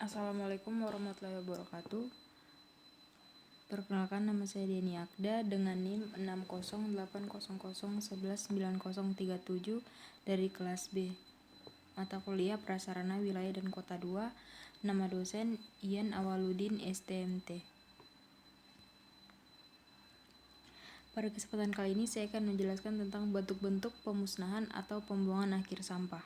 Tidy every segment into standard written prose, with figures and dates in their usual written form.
Assalamualaikum warahmatullahi wabarakatuh. Perkenalkan, nama saya Deni Akda dengan NIM 60800119037 dari kelas B. Mata kuliah Prasarana Wilayah dan Kota 2. Nama dosen Ian Awaludin STMT. Pada kesempatan kali ini saya akan menjelaskan tentang bentuk-bentuk pemusnahan atau pembuangan akhir sampah.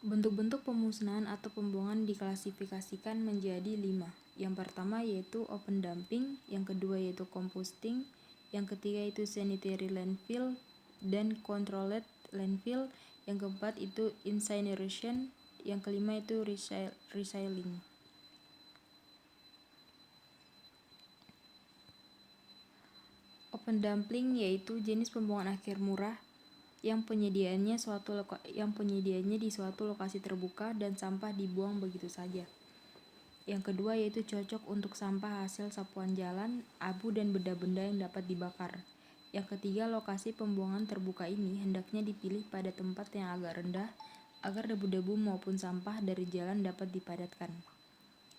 Bentuk-bentuk pemusnahan atau pembuangan diklasifikasikan menjadi 5. Yang pertama yaitu open dumping, yang kedua yaitu composting, yang ketiga itu sanitary landfill dan controlled landfill, yang keempat itu incineration, yang kelima itu recycling. Open dumping yaitu jenis pembuangan akhir murah yang penyediaannya di suatu lokasi terbuka dan sampah dibuang begitu saja. Yang kedua yaitu cocok untuk sampah hasil sapuan jalan, abu dan benda-benda yang dapat dibakar. Yang ketiga, lokasi pembuangan terbuka ini hendaknya dipilih pada tempat yang agak rendah agar debu-debu maupun sampah dari jalan dapat dipadatkan.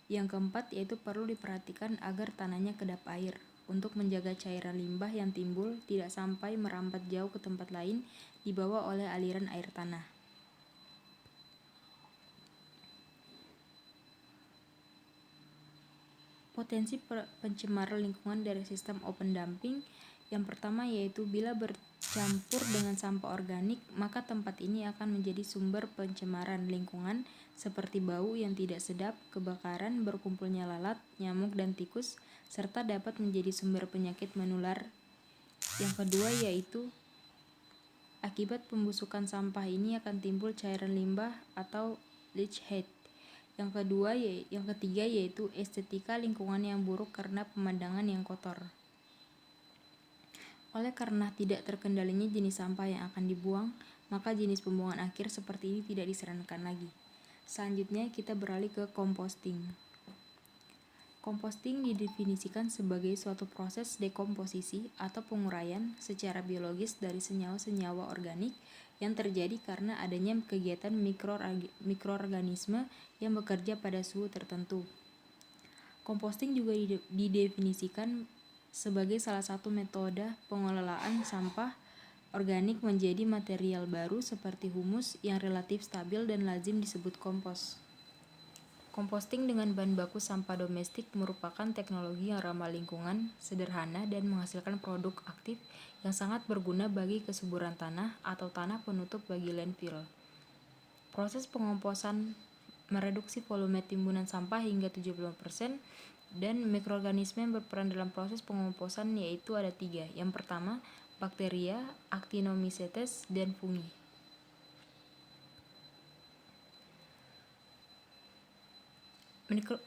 Yang keempat yaitu perlu diperhatikan agar tanahnya kedap air untuk menjaga cairan limbah yang timbul tidak sampai merambat jauh ke tempat lain dibawa oleh aliran air tanah. Potensi pencemaran lingkungan dari sistem open dumping yang pertama yaitu bila bercampur dengan sampah organik, maka tempat ini akan menjadi sumber pencemaran lingkungan seperti bau yang tidak sedap, kebakaran, berkumpulnya lalat, nyamuk dan tikus, serta dapat menjadi sumber penyakit menular. Yang kedua yaitu akibat pembusukan sampah ini akan timbul cairan limbah atau leachate. Yang ketiga yaitu estetika lingkungan yang buruk karena pemandangan yang kotor. Oleh karena tidak terkendalinya jenis sampah yang akan dibuang, maka jenis pembuangan akhir seperti ini tidak disarankan lagi. Selanjutnya kita beralih ke composting. Composting didefinisikan sebagai suatu proses dekomposisi atau penguraian secara biologis dari senyawa-senyawa organik yang terjadi karena adanya kegiatan mikroorganisme yang bekerja pada suhu tertentu. Composting juga didefinisikan sebagai salah satu metode pengelolaan sampah organik menjadi material baru seperti humus yang relatif stabil dan lazim disebut kompos. Composting dengan bahan baku sampah domestik merupakan teknologi yang ramah lingkungan, sederhana, dan menghasilkan produk aktif yang sangat berguna bagi kesuburan tanah atau tanah penutup bagi landfill. Proses pengomposan mereduksi volume timbunan sampah hingga 70%, dan mikroorganisme yang berperan dalam proses pengomposan yaitu ada 3. Yang pertama, bakteria, actinomycetes, dan fungi.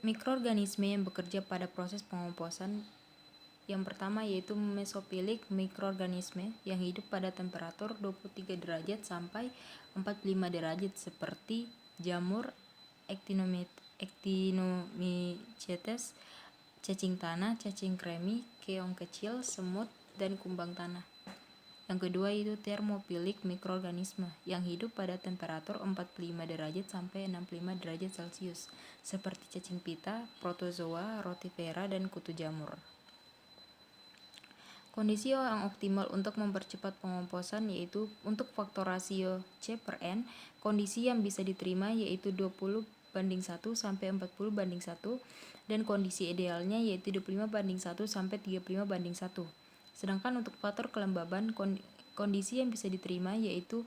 Mikroorganisme yang bekerja pada proses pengomposan yang pertama yaitu mesophilic mikroorganisme yang hidup pada temperatur 23 derajat sampai 45 derajat seperti jamur, actinomycetes, cacing tanah, cacing kremi, keong kecil, semut, dan kumbang tanah. Yang kedua itu thermophilic mikroorganisme yang hidup pada temperatur 45 derajat sampai 65 derajat Celcius seperti cacing pita, protozoa, rotifera, dan kutu jamur. Kondisi yang optimal untuk mempercepat pengomposan yaitu untuk faktor rasio C/N, kondisi yang bisa diterima yaitu 20:1 sampai 40:1, dan kondisi idealnya yaitu 25:1 sampai 35:1. Sedangkan untuk faktor kelembaban, kondisi yang bisa diterima yaitu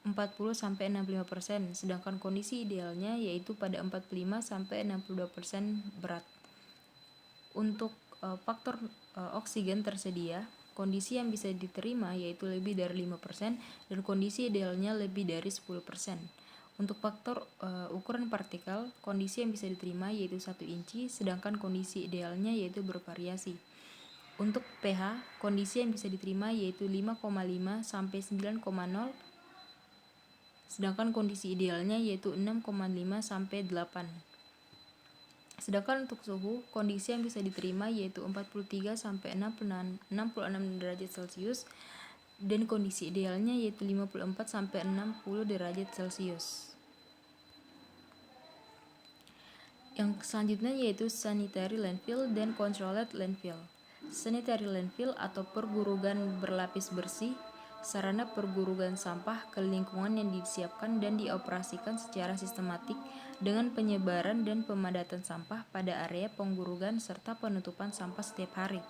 40-65%, sedangkan kondisi idealnya yaitu pada 45-62% berat. Untuk faktor oksigen tersedia, kondisi yang bisa diterima yaitu lebih dari 5% dan kondisi idealnya lebih dari 10%. Untuk faktor ukuran partikel, kondisi yang bisa diterima yaitu 1 inci, sedangkan kondisi idealnya yaitu bervariasi. Untuk pH, kondisi yang bisa diterima yaitu 5,5 sampai 9,0, sedangkan kondisi idealnya yaitu 6,5 sampai 8. Sedangkan untuk suhu, kondisi yang bisa diterima yaitu 43 sampai 66 derajat Celcius, dan kondisi idealnya yaitu 54-60 derajat Celcius. Yang selanjutnya yaitu sanitary landfill dan controlled landfill. Sanitary landfill atau pergurugan berlapis bersih, sarana pergurugan sampah ke lingkungan yang disiapkan dan dioperasikan secara sistematik dengan penyebaran dan pemadatan sampah pada area penggurugan serta penutupan sampah setiap hari.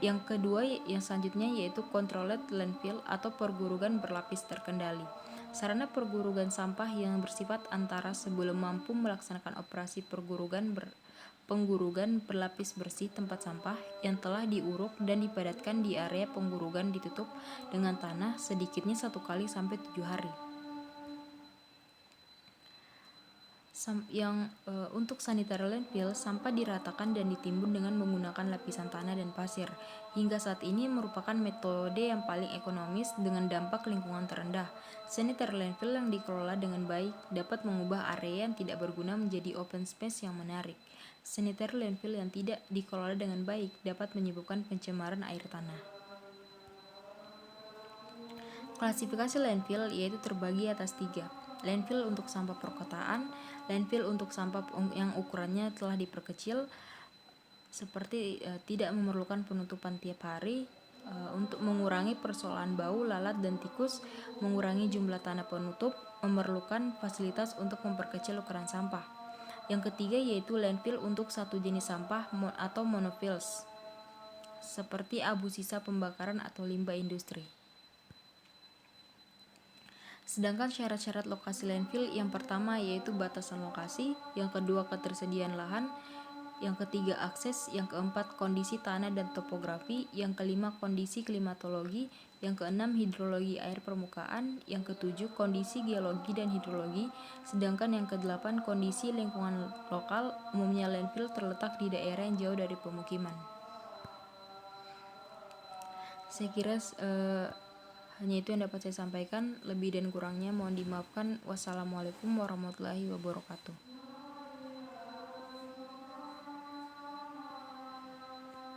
Yang kedua yang selanjutnya yaitu controlled landfill atau pergurugan berlapis terkendali. Sarana pergurugan sampah yang bersifat antara sebelum mampu melaksanakan operasi penggurugan berlapis bersih tempat sampah yang telah diuruk dan dipadatkan di area penggurugan ditutup dengan tanah sedikitnya 1 kali sampai 7 hari. Untuk sanitary landfill, sampah diratakan dan ditimbun dengan menggunakan lapisan tanah dan pasir. Hingga saat ini merupakan metode yang paling ekonomis dengan dampak lingkungan terendah. Sanitary landfill yang dikelola dengan baik dapat mengubah area yang tidak berguna menjadi open space yang menarik. Sanitary landfill yang tidak dikelola dengan baik dapat menyebabkan pencemaran air tanah. Klasifikasi landfill yaitu terbagi atas 3. Landfill untuk sampah perkotaan, landfill untuk sampah yang ukurannya telah diperkecil seperti tidak memerlukan penutupan tiap hari, untuk mengurangi persoalan bau, lalat, dan tikus, mengurangi jumlah tanah penutup, memerlukan fasilitas untuk memperkecil ukuran sampah. Yang ketiga yaitu landfill untuk satu jenis sampah atau monofills, seperti abu sisa pembakaran atau limbah industri. Sedangkan syarat-syarat lokasi landfill yang pertama yaitu batasan lokasi, yang kedua ketersediaan lahan, yang ketiga akses, yang keempat kondisi tanah dan topografi, yang kelima kondisi klimatologi, yang keenam hidrologi air permukaan, yang ketujuh kondisi geologi dan hidrologi, sedangkan yang kedelapan kondisi lingkungan lokal. Umumnya landfill terletak di daerah yang jauh dari pemukiman. Saya kira hanya itu yang dapat saya sampaikan. Lebih dan kurangnya mohon dimaafkan. Wassalamualaikum warahmatullahi wabarakatuh.